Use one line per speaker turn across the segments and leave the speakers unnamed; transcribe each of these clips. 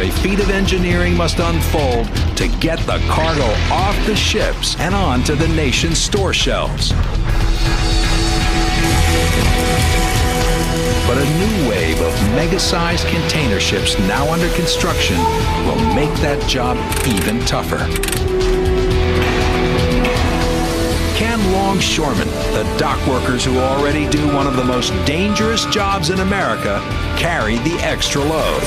extraordinary feat of engineering must unfold to get the cargo off the ships and onto the nation's store shelves. But a new wave of mega-sized container ships now under construction will make that job even tougher. Can longshoremen, the dock workers who already do one of the most dangerous jobs in America, carry the extra load?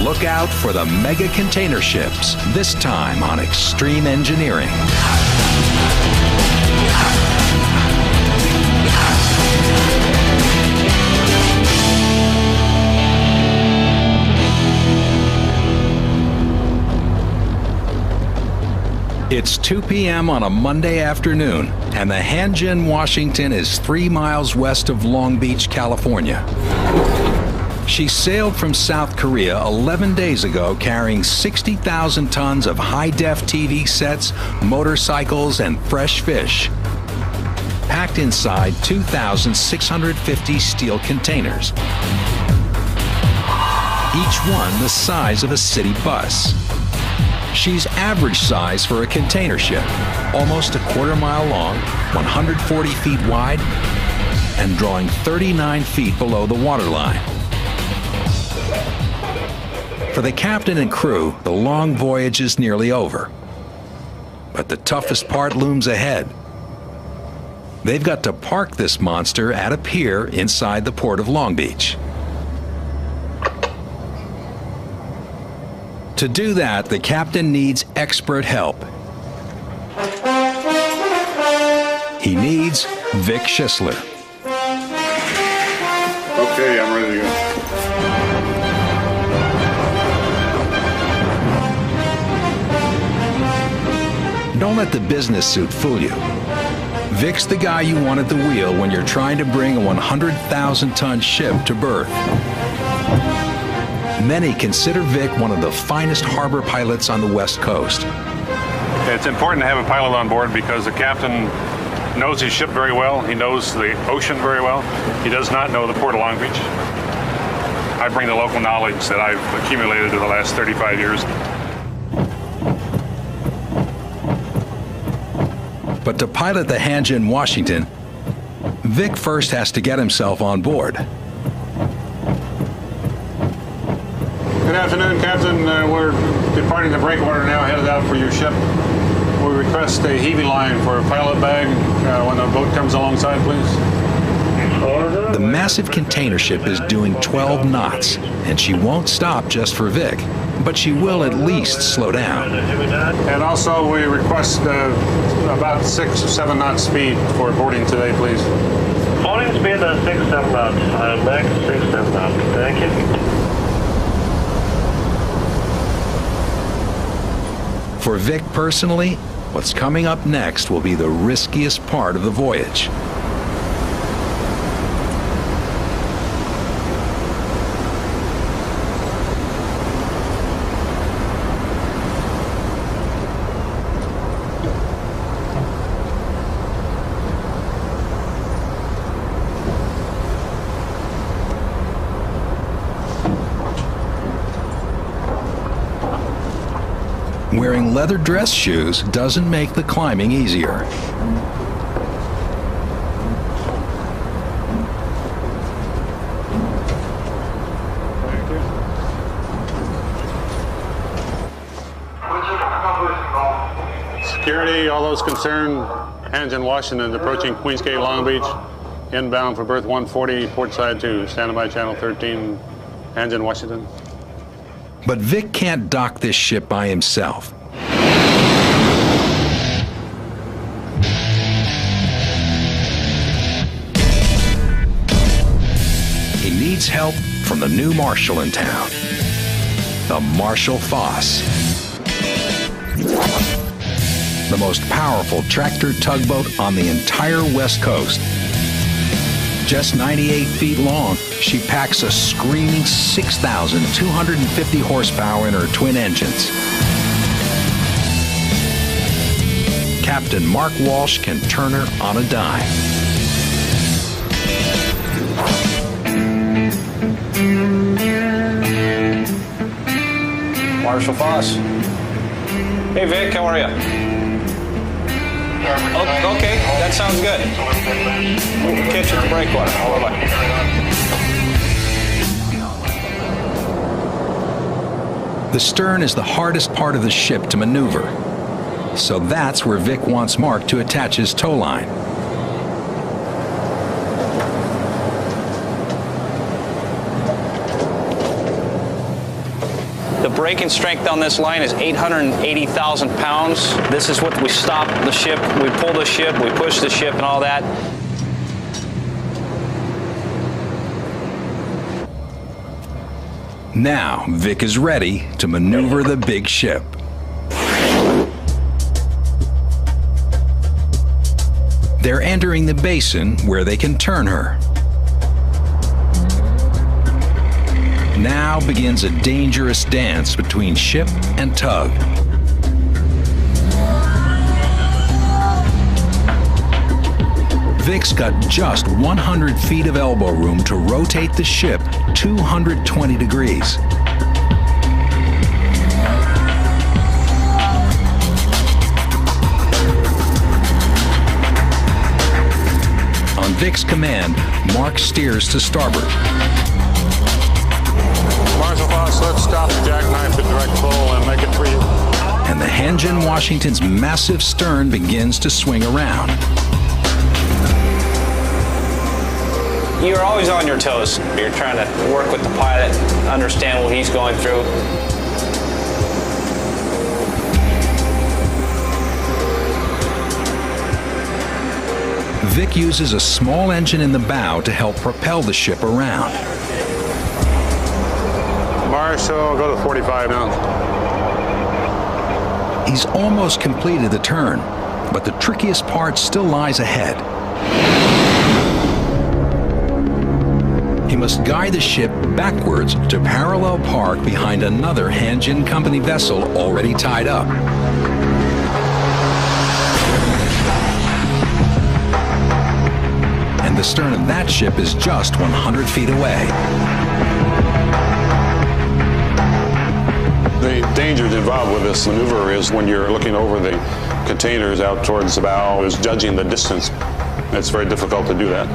Look out for the mega container ships, this time on Extreme Engineering. It's 2 p.m. on a Monday afternoon, and the Hanjin, Washington is 3 miles west of Long Beach, California. She sailed from South Korea 11 days ago carrying 60,000 tons of high-def TV sets, motorcycles, and fresh fish, packed inside 2,650 steel containers, each one the size of a city bus. She's average size for a container ship, almost a quarter-mile long, 140 feet wide, and drawing 39 feet below the waterline. For the captain and crew, the long voyage is nearly over. But the toughest part looms ahead. They've got to park this monster at a pier inside the port of Long Beach. To do that, the captain needs expert help. He needs Vic Schisler.
Okay, I'm ready to go.
Don't let the business suit fool you. Vic's the guy you want at the wheel when you're trying to bring a 100,000-ton ship to berth. Many consider Vic one of the finest harbor pilots on the West Coast.
It's important to have a pilot on board because the captain knows his ship very well. He knows the ocean very well. He does not know the Port of Long Beach. I bring the local knowledge that I've accumulated in the last 35 years.
But to pilot the Hanjin, Washington, Vic first has to get himself on board.
Good afternoon, Captain. We're departing the breakwater now, headed out for your ship. We request a heavy line for a pilot bag when the boat comes alongside, please.
The massive container ship is doing 12 knots, and she won't stop just for Vic, but she will at least slow down.
And also, we request about 6 or 7 knot speed for boarding today, please.
Boarding speed at 6-7 knots. Max 6-7 knots. Thank you.
For Vic personally, what's coming up next will be the riskiest part of the voyage. Wearing leather dress shoes doesn't make the climbing easier.
Security, all those concerned, Hanjin, Washington, approaching Queens Cay, Long Beach, inbound for berth 140, port side 2, standing by channel 13, Hanjin, Washington.
But Vic can't dock this ship by himself. He needs help from the new marshal in town, the Marshal Foss. The most powerful tractor tugboat on the entire West Coast. Just 98 feet long, she packs a screaming 6,250 horsepower in her twin engines. Captain Mark Walsh can turn her on a dime.
Marshal Foss. Hey Vic, how are you? Oh, okay, that sounds good. We'll catch you at the breakwater. Bye-bye.
The stern is the hardest part of the ship to maneuver, so that's where Vic wants Mark to attach his tow line.
The braking strength on this line is 880,000 pounds. This is what we stop the ship, we pull the ship, we push the ship and all that.
Now, Vic is ready to maneuver the big ship. They're entering the basin where they can turn her. Now begins a dangerous dance between ship and tug. Vic's got just 100 feet of elbow room to rotate the ship 220 degrees. On Vic's command, Mark steers to starboard.
Marshal Foss, let's stop the jackknife at direct pull and make it for you.
And the Hanjin Washington's massive stern begins to swing around.
You're always on your toes. You're trying to work with the pilot, understand what he's going through.
Vic uses a small engine in the bow to help propel the ship around.
Marshal, go to 45 now.
He's almost completed the turn, but the trickiest part still lies ahead. He must guide the ship backwards to parallel park behind another Hanjin Company vessel already tied up. And the stern of that ship is just 100 feet away.
The dangers involved with this maneuver is when you're looking over the containers out towards the bow, is judging the distance. It's very difficult to do that.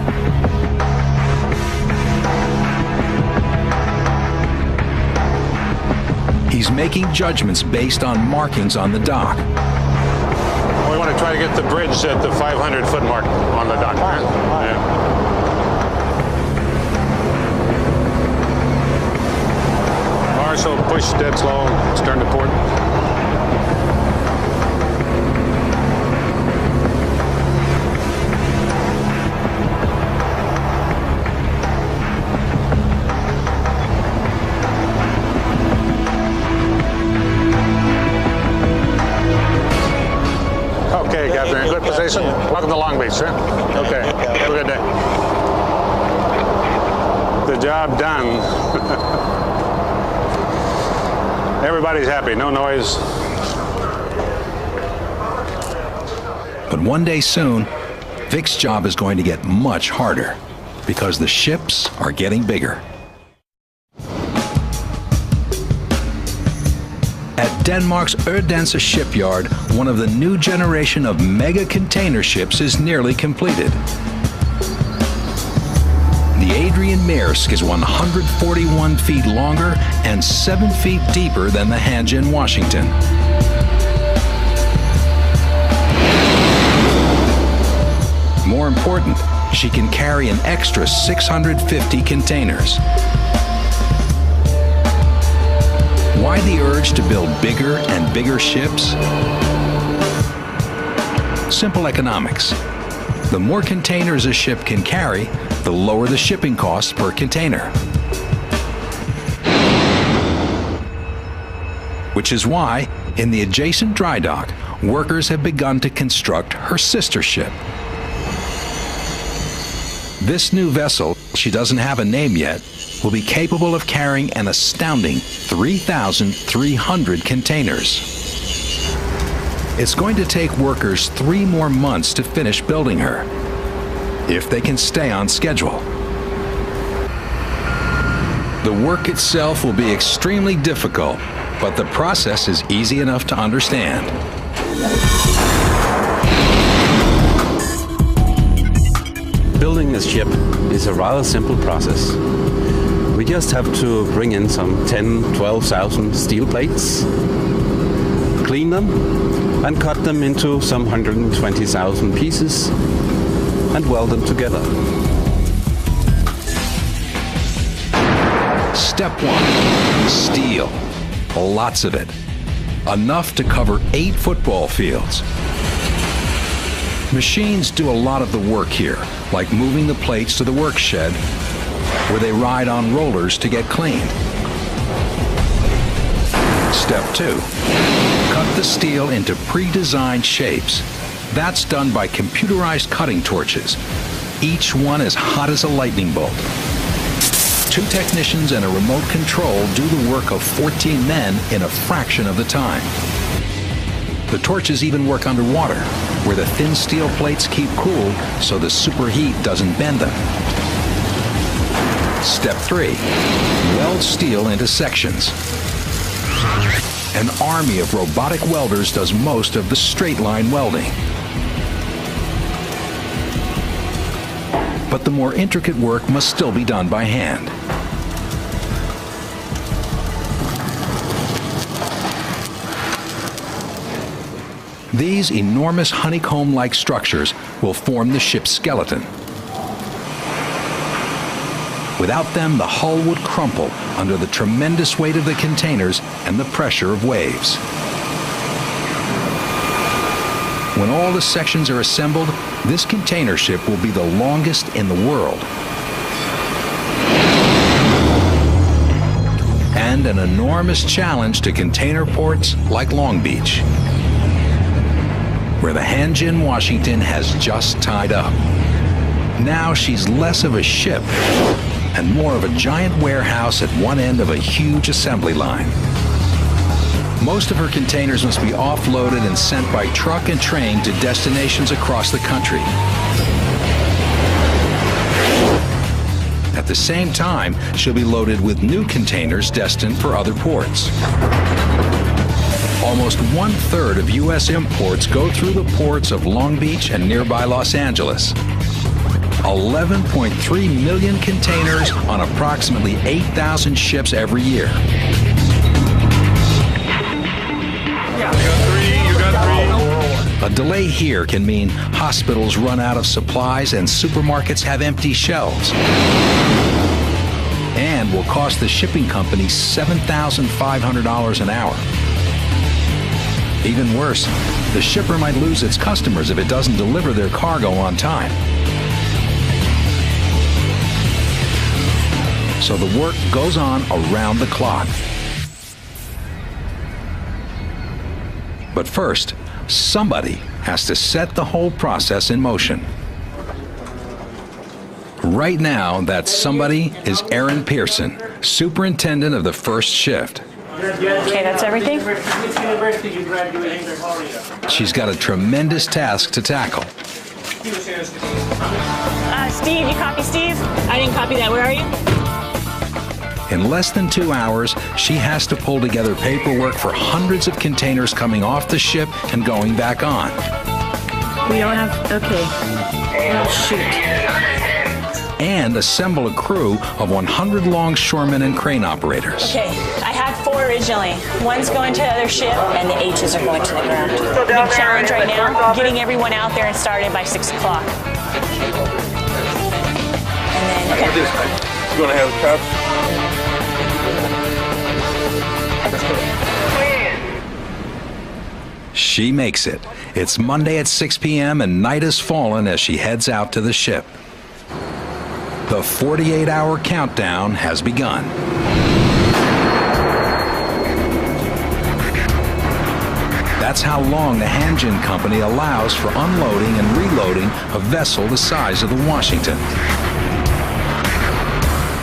He's making judgments based on markings on the dock.
We want to try to get the bridge at the 500-foot mark on the dock. Yeah. Marshal, push dead slow, stern to port. Okay, Captain, good position. Welcome to Long Beach, sir. Okay, have a good day. The job done. Everybody's happy, no noise.
But one day soon, Vic's job is going to get much harder because the ships are getting bigger. At Denmark's Odense shipyard, one of the new generation of mega container ships is nearly completed. The Adrian Maersk is 141 feet longer and 7 feet deeper than the Hanjin Washington. More important, she can carry an extra 650 containers. Why the urge to build bigger and bigger ships? Simple economics. The more containers a ship can carry, the lower the shipping cost per container. Which is why, in the adjacent dry dock, workers have begun to construct her sister ship. This new vessel, she doesn't have a name yet, will be capable of carrying an astounding 3,300 containers. It's going to take workers 3 more months to finish building her, if they can stay on schedule. The work itself will be extremely difficult, but the process is easy enough to understand.
Building a ship is a rather simple process. We just have to bring in some 12,000 steel plates, clean them, and cut them into some 120,000 pieces and weld them together.
Step 1, steel. Lots of it. Enough to cover 8 football fields. Machines do a lot of the work here, like moving the plates to the work shed, where they ride on rollers to get cleaned. Step 2, cut the steel into pre-designed shapes. That's done by computerized cutting torches, each one as hot as a lightning bolt. 2 technicians and a remote control do the work of 14 men in a fraction of the time. The torches even work underwater, where the thin steel plates keep cool so the superheat doesn't bend them. Step 3, weld steel into sections. An army of robotic welders does most of the straight line welding. But the more intricate work must still be done by hand. These enormous honeycomb-like structures will form the ship's skeleton. Without them, the hull would crumple under the tremendous weight of the containers and the pressure of waves. When all the sections are assembled, this container ship will be the longest in the world. And an enormous challenge to container ports like Long Beach, where the Hanjin Washington has just tied up. Now she's less of a ship and more of a giant warehouse at one end of a huge assembly line. Most of her containers must be offloaded and sent by truck and train to destinations across the country. At the same time, she'll be loaded with new containers destined for other ports. Almost 1/3 of U.S. imports go through the ports of Long Beach and nearby Los Angeles. 11.3 million containers on approximately 8,000 ships every year. A delay here can mean hospitals run out of supplies and supermarkets have empty shelves. And will cost the shipping company $7,500 an hour. Even worse, the shipper might lose its customers if it doesn't deliver their cargo on time. So the work goes on around the clock. But first, somebody has to set the whole process in motion. Right now, that somebody is Erin Pearson, superintendent of the first shift.
Okay, that's everything?
She's got a tremendous task to tackle.
Steve, you copy Steve? I didn't copy that. Where are you?
In less than 2 hours, she has to pull together paperwork for hundreds of containers coming off the ship and going back on.
We don't have, okay. Oh, shoot.
And assemble a crew of 100 longshoremen and crane operators.
Okay, I had 4 originally. One's going to the other ship, and the H's are going to the ground. The big challenge right now, getting everyone out there and started by 6 o'clock. And then, okay.
You want to have a cup?
She makes it. It's Monday at 6 p.m. and night has fallen as she heads out to the ship. The 48-hour countdown has begun. That's how long the Hanjin Company allows for unloading and reloading a vessel the size of the Washington.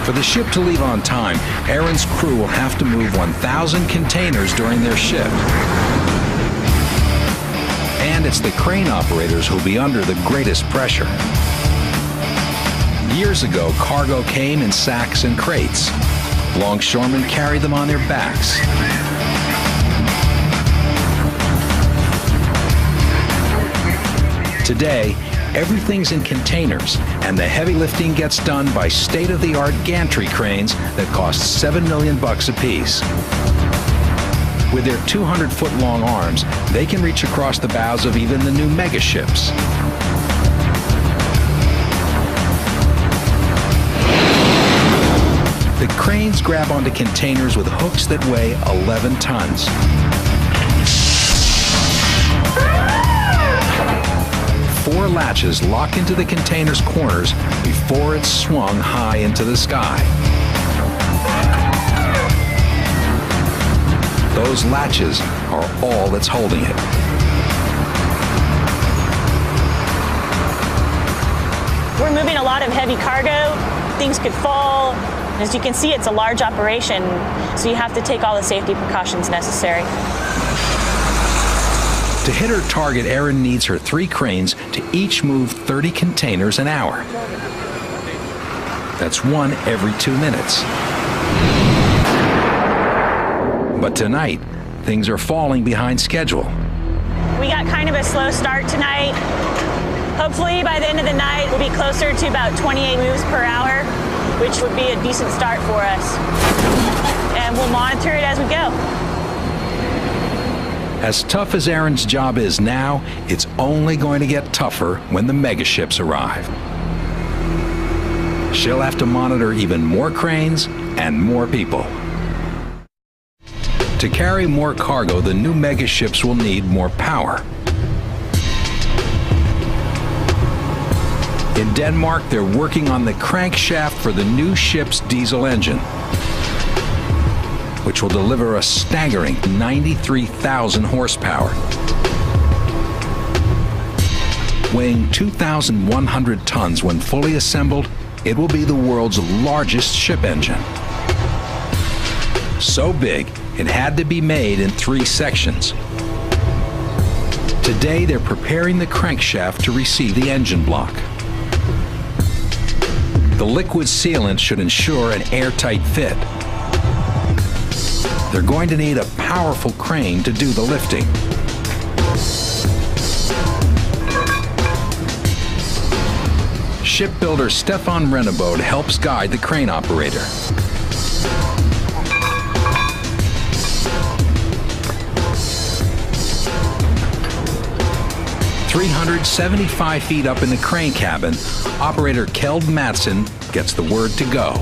For the ship to leave on time, Erin's crew will have to move 1,000 containers during their shift. And it's the crane operators who'll be under the greatest pressure. Years ago, cargo came in sacks and crates. Longshoremen carried them on their backs. Today, everything's in containers, and the heavy lifting gets done by state-of-the-art gantry cranes that cost $7 million apiece. With their 200-foot-long arms, they can reach across the bows of even the new megaships. The cranes grab onto containers with hooks that weigh 11 tons. Four latches lock into the container's corners before it's swung high into the sky. Those latches are all that's holding it.
We're moving a lot of heavy cargo. Things could fall. As you can see, it's a large operation, so you have to take all the safety precautions necessary.
To hit her target, Erin needs her 3 cranes to each move 30 containers an hour. That's one every 2 minutes. But tonight, things are falling behind schedule.
We got kind of a slow start tonight. Hopefully by the end of the night, we'll be closer to about 28 moves per hour, which would be a decent start for us. And we'll monitor it as we go.
As tough as Erin's job is now, it's only going to get tougher when the megaships arrive. She'll have to monitor even more cranes and more people. To carry more cargo, the new megaships will need more power. In Denmark, they're working on the crankshaft for the new ship's diesel engine, which will deliver a staggering 93,000 horsepower. Weighing 2,100 tons when fully assembled, it will be the world's largest ship engine. So big, it had to be made in 3 sections. Today, they're preparing the crankshaft to receive the engine block. The liquid sealant should ensure an airtight fit. They're going to need a powerful crane to do the lifting. Shipbuilder Stefan Rennebold helps guide the crane operator. "375 feet up in the crane cabin, operator Kjeld Madsen gets the word to go.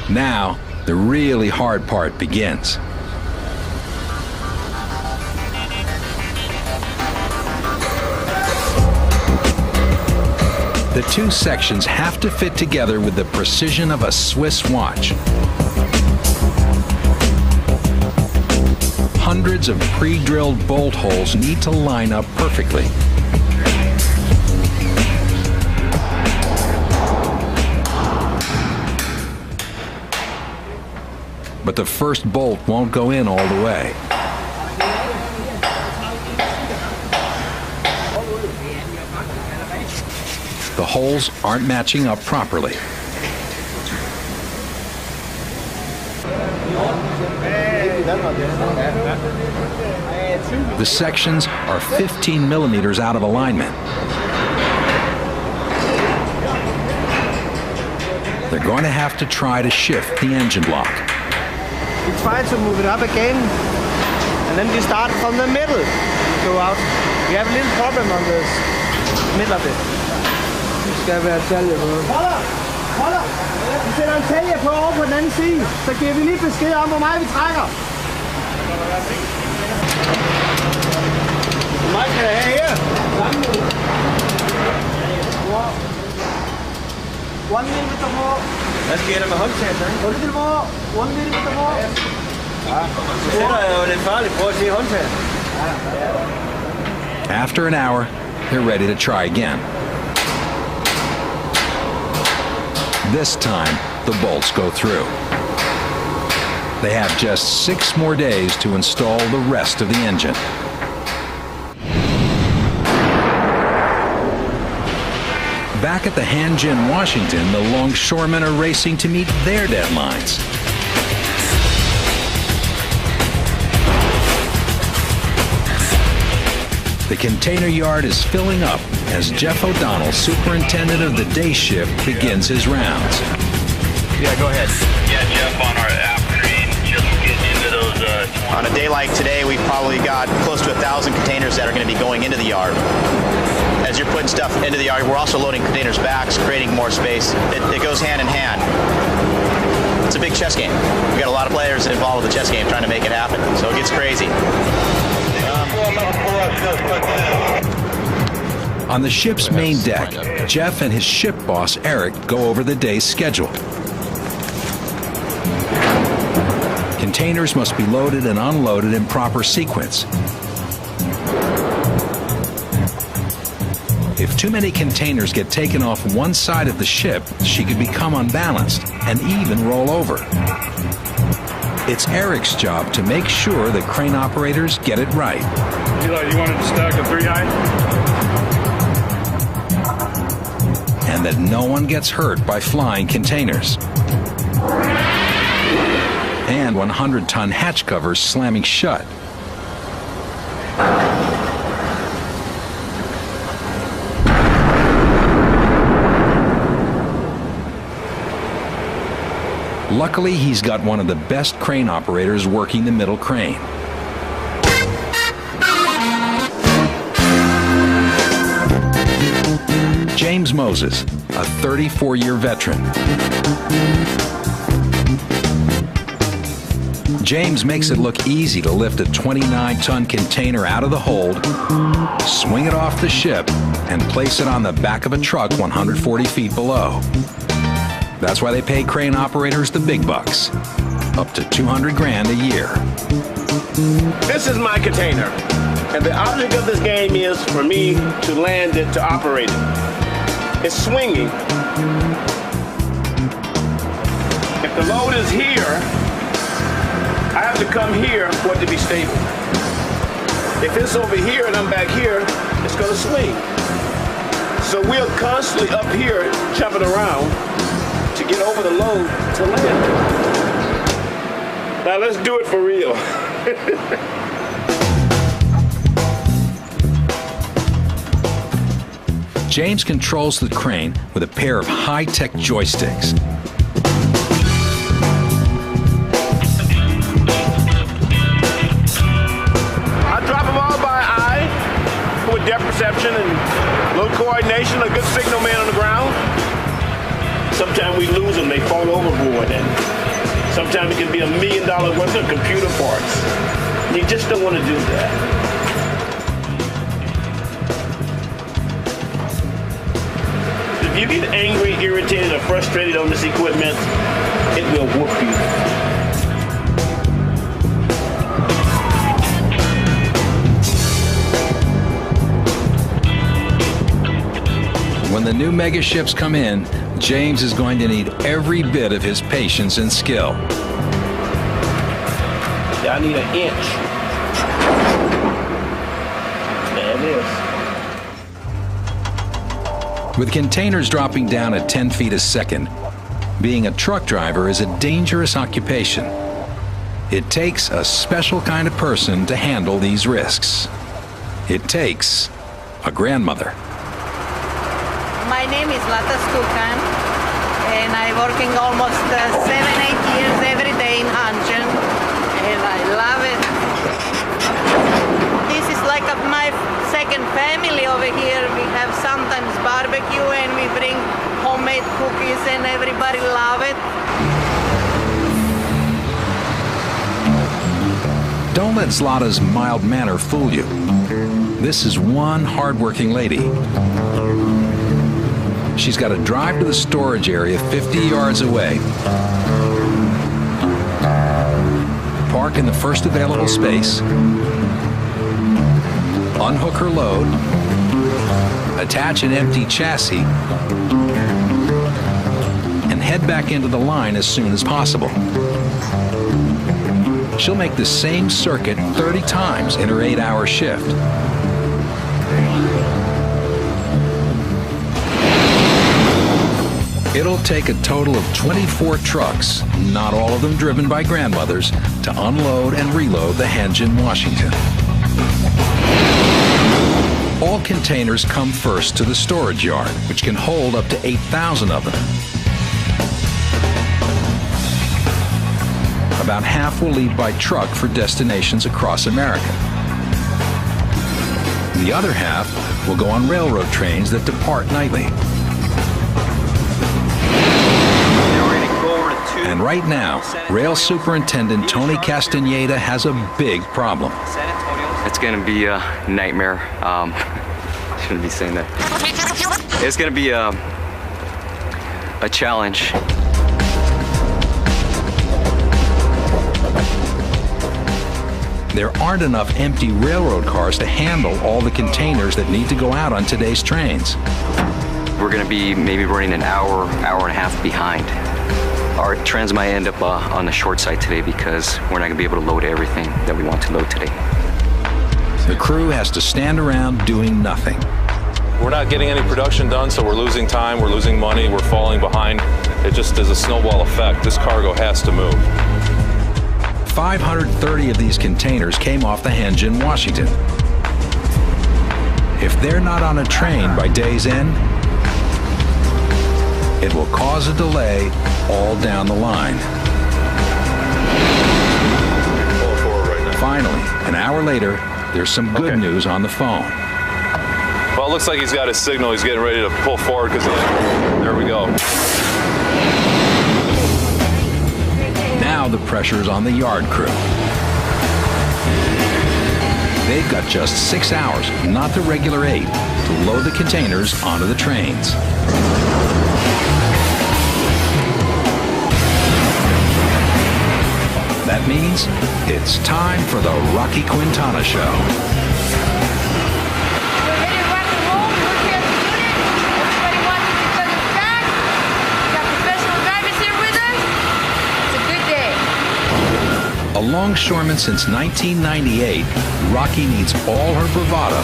Now, the really hard part begins. The 2 sections have to fit together with the precision of a Swiss watch. Hundreds of pre-drilled bolt holes need to line up perfectly. But the first bolt won't go in all the way. The holes aren't matching up properly. The sections are 15 millimeters out of alignment. They're going to have to try to shift the engine block.
We try to move it up again, and then we start from the middle, go out. We have a little problem on the middle of it. Det skal være talje på. Holder! Vi sætter en talje på over på den anden side, så giver vi lige besked om, hvor meget vi trækker. Hvor meget kan jeg have her? 1 millimeter more. Hvad sker der med håndtaget? 1 millimeter more. 1 millimeter more. Ja, så sætter jeg jo lidt farligt. Prøv at se håndtaget.
After an hour, they're ready to try again. This time, the bolts go through. They have just 6 more days to install the rest of the engine. Back at the Hanjin, Washington, the longshoremen are racing to meet their deadlines. The container yard is filling up as Jeff O'Donnell, superintendent of the day shift, begins his rounds.
Yeah, go ahead.
Yeah, Jeff, on our afternoon, just getting into those.
On a day like today, we've probably got close to 1,000 containers that are going to be going into the yard. As you're putting stuff into the yard, we're also loading containers back, creating more space. It goes hand in hand. It's a big chess game. We've got a lot of players involved with the chess game trying to make it happen, so it gets crazy.
On the ship's main deck, Jeff and his ship boss, Eric, go over the day's schedule. Containers must be loaded and unloaded in proper sequence. If too many containers get taken off one side of the ship, she could become unbalanced and even roll over. It's Eric's job to make sure the crane operators get it right.
Eli, you wanted to stack a 3 high?
And that no one gets hurt by flying containers. And 100-ton hatch covers slamming shut. Luckily, he's got one of the best crane operators working the middle crane. James Moses, a 34-year veteran. James makes it look easy to lift a 29-ton container out of the hold, swing it off the ship, and place it on the back of a truck 140 feet below. That's why they pay crane operators the big bucks, up to $200 grand a year.
This is my container, and the object of this game is for me to land it, to operate it. It's swinging. If the load is here, I have to come here for it to be stable. If it's over here and I'm back here, it's going to swing. So we're constantly up here jumping around to get over the load to land. Now let's do it for real.
James controls the crane with a pair of high-tech joysticks.
I drop them all by eye with depth perception and load coordination, a good signal man on the ground. Sometimes we lose them, they fall overboard, and sometimes it can be $1 million worth of computer parts. You just don't want to do that. If you get angry, irritated, or frustrated on this equipment, it will whoop you.
When the new mega ships come in, James is going to need every bit of his patience and skill.
I need an inch. There it is.
With containers dropping down at 10 feet a second, being a truck driver is a dangerous occupation. It takes a special kind of person to handle these risks. It takes a grandmother.
My name is Lata Stukan, and I'm working almost 7-8 years every day in Hanjin, and I love it. This is like my second family over here. We have sometimes barbecue, and we bring homemade cookies, and everybody love it.
Don't let Zlata's mild manner fool you. This is one hardworking lady. She's got to drive to the storage area 50 yards away, park in the first available space, unhook her load, attach an empty chassis, and head back into the line as soon as possible. She'll make the same circuit 30 times in her 8-hour shift. It'll take a total of 24 trucks, not all of them driven by grandmothers, to unload and reload the Hanjin, Washington. All containers come first to the storage yard, which can hold up to 8,000 of them. About half will leave by truck for destinations across America. The other half will go on railroad trains that depart nightly. And right now, Rail Superintendent Tony Castaneda has a big problem.
It's going to be a nightmare. Shouldn't be saying that. It's going to be a challenge.
There aren't enough empty railroad cars to handle all the containers that need to go out on today's trains.
We're going to be maybe running an hour and a half behind. Our trains might end up on the short side today because we're not going to be able to load everything that we want to load today.
The crew has to stand around doing nothing.
We're not getting any production done, so we're losing time, we're losing money, we're falling behind. It just is a snowball effect. This cargo has to move.
530 of these containers came off the Hanjin, Washington. If they're not on a train by day's end, it will cause a delay all down the line. Finally, an hour later, there's some good news on the phone.
Well, it looks like he's got his signal. He's getting ready to pull forward because there we go.
Now the pressure's on the yard crew. They've got just 6 hours, not the regular 8, to load the containers onto the trains. That means it's time for the Rocky Quintana Show. A longshoreman since 1998, Rocky needs all her bravado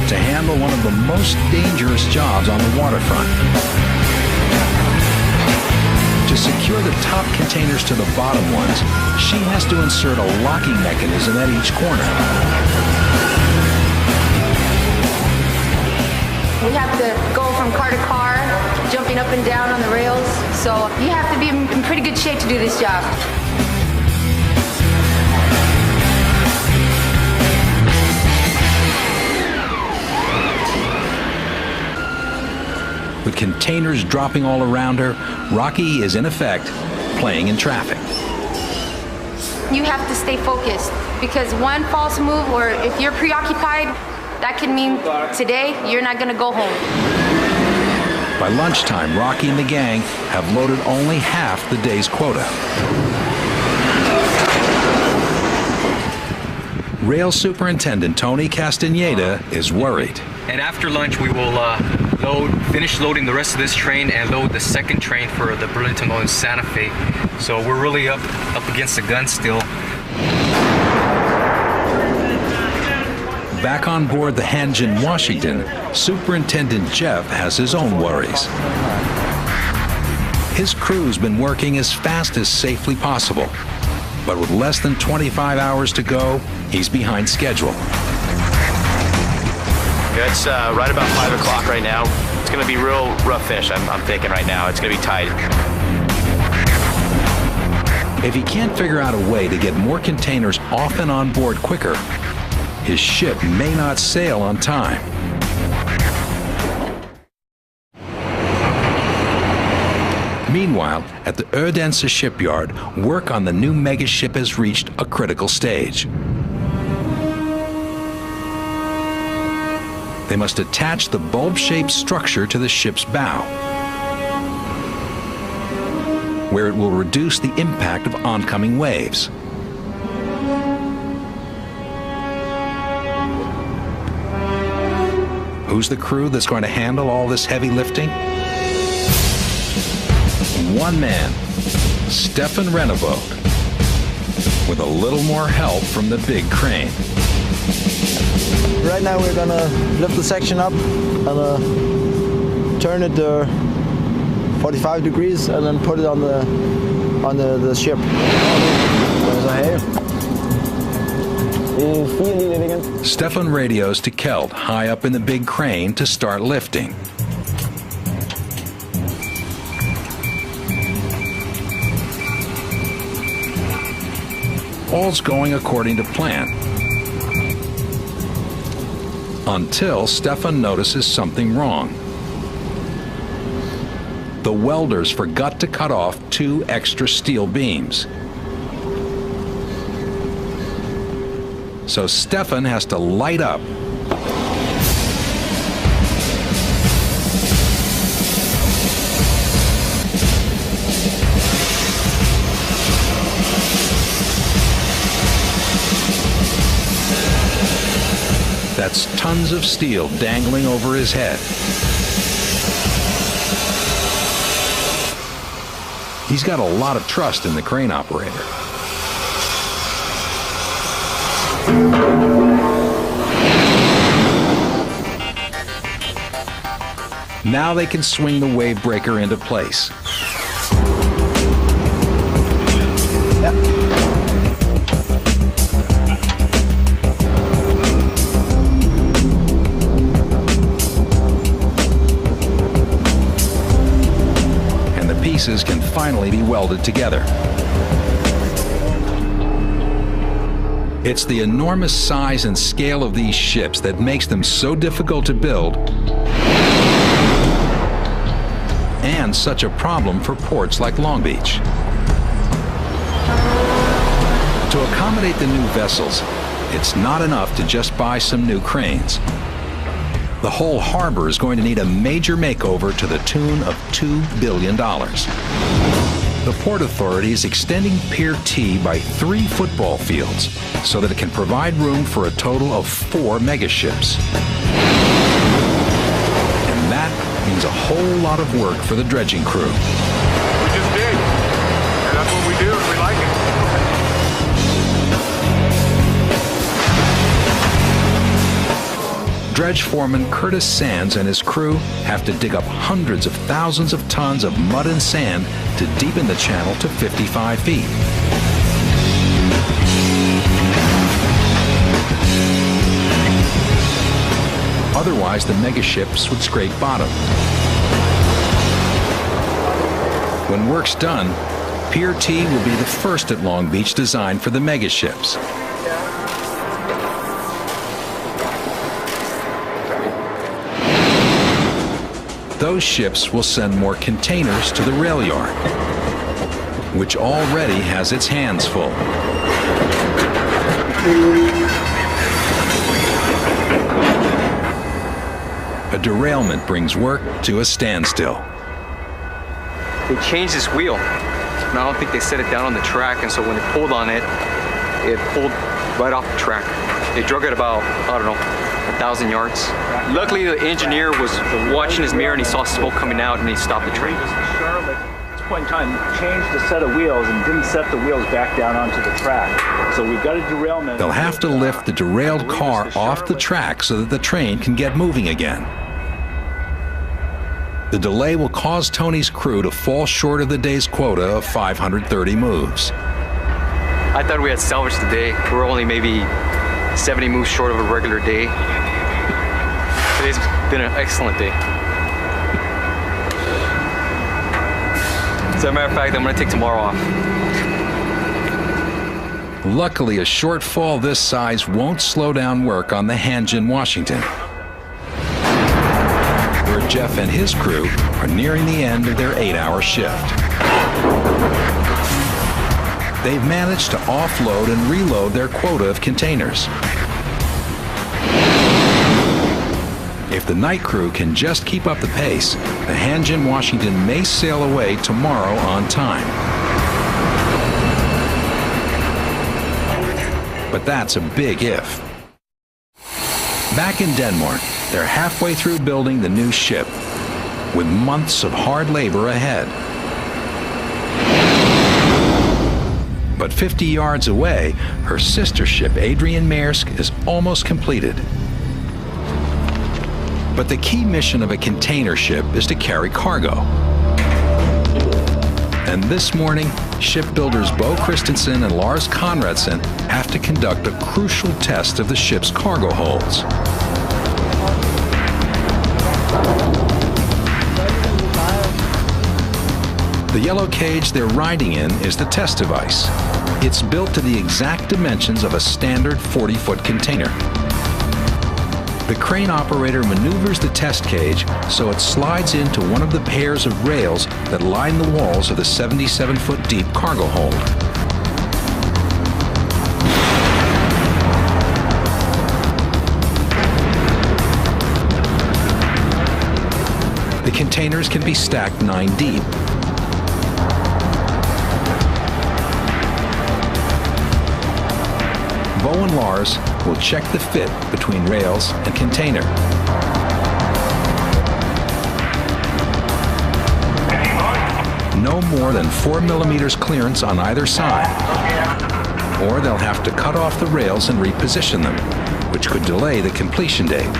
to handle one of the most dangerous jobs on the waterfront. To secure the top containers to the bottom ones, she has to insert a locking mechanism at each corner.
We have to go from car to car, jumping up and down on the rails, so you have to be in pretty good shape to do this job.
With containers dropping all around her, Rocky is in effect playing in traffic.
You have to stay focused because one false move or if you're preoccupied, that could mean today you're not going to go home.
By lunchtime, Rocky and the gang have loaded only half the day's quota. Rail Superintendent Tony Castaneda is worried.
And after lunch, we will finish loading the rest of this train and load the second train for the Burlington and Santa Fe. So we're really up against the gun still.
Back on board the Hanjin, Washington, Superintendent Jeff has his own worries. His crew's been working as fast as safely possible, but with less than 25 hours to go, he's behind schedule.
It's right about 5 o'clock right now. It's going to be real rough finish, I'm thinking right now. It's going to be tight.
If he can't figure out a way to get more containers off and on board quicker, his ship may not sail on time. Meanwhile, at the Odense shipyard, work on the new megaship has reached a critical stage. They must attach the bulb-shaped structure to the ship's bow, where it will reduce the impact of oncoming waves. Who's the crew that's going to handle all this heavy lifting? One man, Stefan Renevode, with a little more help from the big crane.
Right now we're gonna lift the section up and turn it 45 degrees and then put it on the ship. There's a hay.
Stefan radios to Kjeld high up in the big crane to start lifting. All's going according to plan. Until Stefan notices something wrong. The welders forgot to cut off 2 extra steel beams. So Stefan has to light up. That's tons of steel dangling over his head. He's got a lot of trust in the crane operator. Now they can swing the wave breaker into place. And the pieces can finally be welded together. It's the enormous size and scale of these ships that makes them so difficult to build and such a problem for ports like Long Beach. To accommodate the new vessels, it's not enough to just buy some new cranes. The whole harbor is going to need a major makeover to the tune of $2 billion. The Port Authority is extending Pier T by 3 football fields so that it can provide room for a total of 4 megaships. And that means a whole lot of work for the dredging crew.
We just dig, and that's what we do, and we like it.
Dredge foreman Curtis Sands and his crew have to dig up hundreds of thousands of tons of mud and sand to deepen the channel to 55 feet. Otherwise, the megaships would scrape bottom. When work's done, Pier T will be the first at Long Beach designed for the megaships. Those ships will send more containers to the rail yard, which already has its hands full. A derailment brings work to a standstill.
They changed this wheel, and I don't think they set it down on the track, and so when they pulled on it, it pulled right off the track. They drug it about, I don't know, 1,000 yards. Luckily, the engineer was watching his mirror and he saw smoke coming out and he stopped the train.
At this point in time, changed the set of wheels and didn't set the wheels back down onto the track. So we've got a derailment.
They'll have to lift the derailed car off the track so that the train can get moving again. The delay will cause Tony's crew to fall short of the day's quota of 530 moves.
I thought we had salvaged the day. We're only maybe 70 moves short of a regular day. Today's been an excellent day. As a matter of fact, I'm going to take tomorrow off.
Luckily, a shortfall this size won't slow down work on the Hanjin Washington, where Jeff and his crew are nearing the end of their 8-hour shift. They've managed to offload and reload their quota of containers. If the night crew can just keep up the pace, the Hanjin Washington may sail away tomorrow on time. But that's a big if. Back in Denmark, they're halfway through building the new ship, with months of hard labor ahead. But 50 yards away, her sister ship, Adrian Maersk, is almost completed. But the key mission of a container ship is to carry cargo. And this morning, shipbuilders Bo Christensen and Lars Conradsen have to conduct a crucial test of the ship's cargo holds. The yellow cage they're riding in is the test device. It's built to the exact dimensions of a standard 40-foot container. The crane operator maneuvers the test cage so it slides into one of the pairs of rails that line the walls of the 77-foot deep cargo hold. The containers can be stacked 9 deep. Bo and Lars will check the fit between rails and container. No more than 4 millimeters clearance on either side, or they'll have to cut off the rails and reposition them, which could delay the completion date.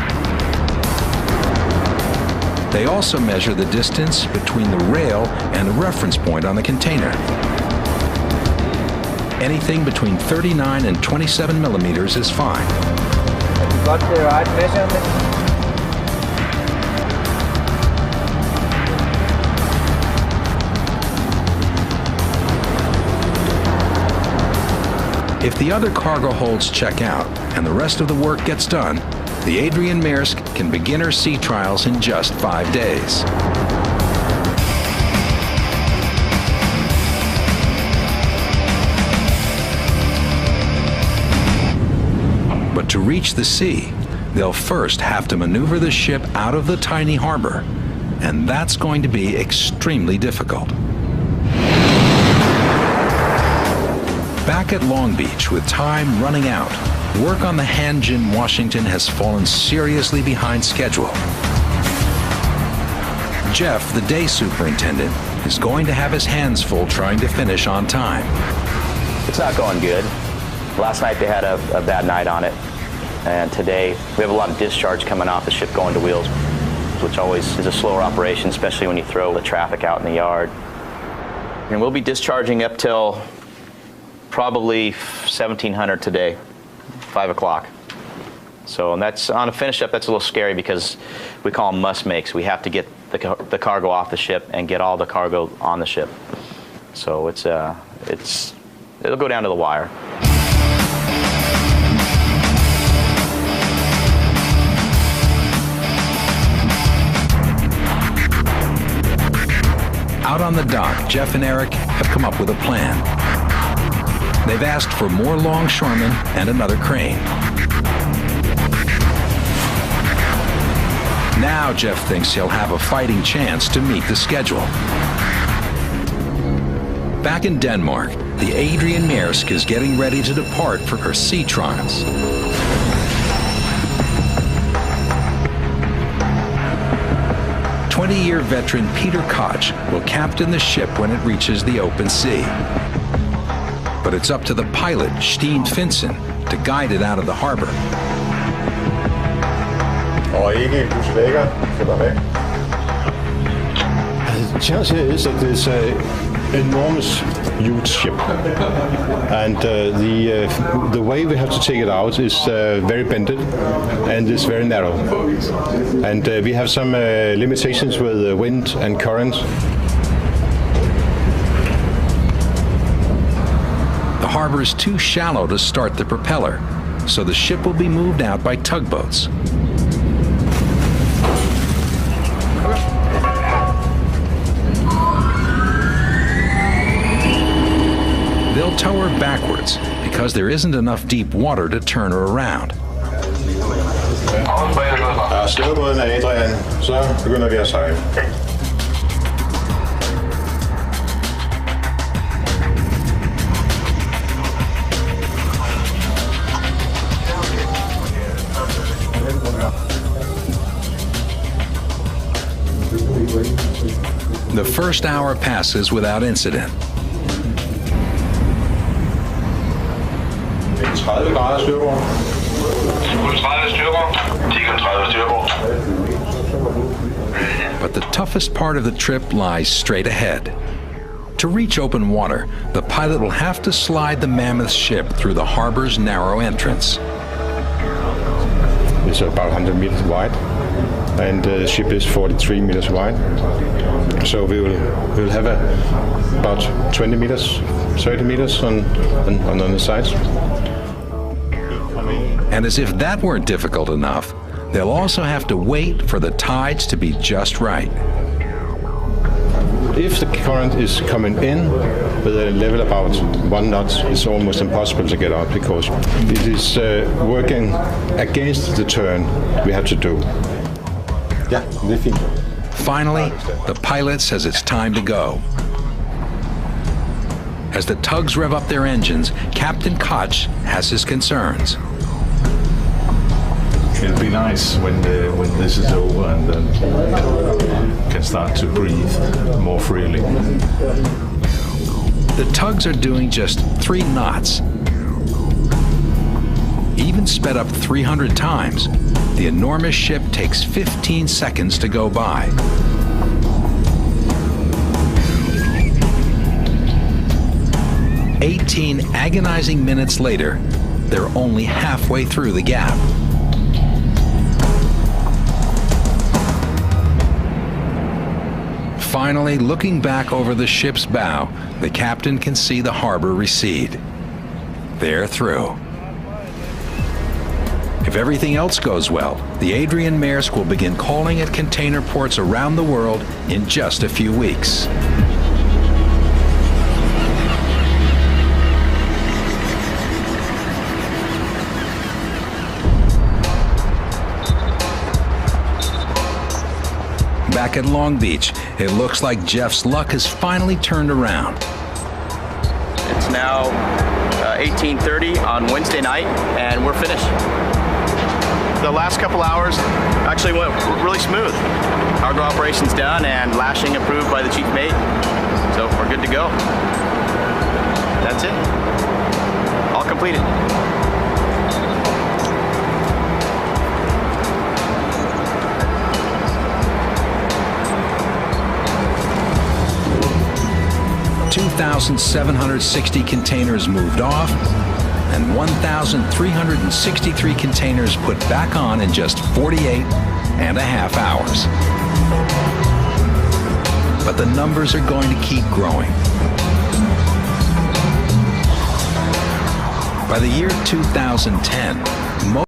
They also measure the distance between the rail and the reference point on the container. Anything between 39 and 27 millimeters is fine.
Have you got the right measurement?
If the other cargo holds check out and the rest of the work gets done, the Adrian Maersk can begin her sea trials in just 5 days. But to reach the sea, they'll first have to maneuver the ship out of the tiny harbor, and that's going to be extremely difficult. Back at Long Beach, with time running out, work on the Hanjin Washington has fallen seriously behind schedule. Jeff, the day superintendent, is going to have his hands full trying to finish on time.
It's not going good. Last night they had a bad night on it, and today we have a lot of discharge coming off the ship going to wheels, which always is a slower operation, especially when you throw the traffic out in the yard. And we'll be discharging up till probably 1700 today, 5 o'clock. So, and that's on a finish up. That's a little scary because we call them must makes. We have to get the cargo off the ship and get all the cargo on the ship. So it'll go down to the wire.
Out on the dock, Jeff and Eric have come up with a plan. They've asked for more longshoremen and another crane. Now Jeff thinks he'll have a fighting chance to meet the schedule. Back in Denmark, the Adrian Maersk is getting ready to depart for her sea trials. "20-year veteran Peter Koch will captain the ship when it reaches the open sea. But it's up to the pilot, Steen Finsen, to guide it out of the harbor.
The challenge here is that it's an enormous, huge ship, and the way we have to take it out is very bended and it's very narrow, and we have some limitations with wind and current.
The harbor is too shallow to start the propeller, so the ship will be moved out by tugboats. They'll tow her backwards because there isn't enough deep water to turn her around.
Stødbåden er Adrian, så begynder vi at sejle.
The first hour passes without incident.
30 grader styrbord.
30 styrbord. 30 styrbord.
But the toughest part of the trip lies straight ahead. To reach open water, the pilot will have to slide the mammoth ship through the harbor's narrow entrance.
It's about 100 meters wide, and the ship is 43 meters wide. So we'll have about 20 meters, 30 meters on the sides.
And as if that weren't difficult enough, they'll also have to wait for the tides to be just right.
If the current is coming in with a level about 1 knot, it's almost impossible to get out because it is working against the turn we have to do. Yeah,
finally, the pilot says it's time to go. As the tugs rev up their engines, Captain Koch has his concerns.
It'll be nice when this is over and then can start to breathe more freely.
The tugs are doing just 3 knots. Even sped up 300 times, the enormous ship takes 15 seconds to go by. "18 agonizing minutes later, they're only halfway through the gap. Finally, looking back over the ship's bow, the captain can see the harbor recede. They're through. If everything else goes well, the Adrian Maersk will begin calling at container ports around the world in just a few weeks. Back at Long Beach, it looks like Jeff's luck has finally turned around.
It's now 18:30 on Wednesday night, and we're finished. The last couple hours actually went really smooth. Cargo operations done and lashing approved by the chief mate, so we're good to go. That's it. All completed.
$2,760 containers moved off, and 1,363 containers put back on in just 48.5 hours. But the numbers are going to keep growing. By the year 2010,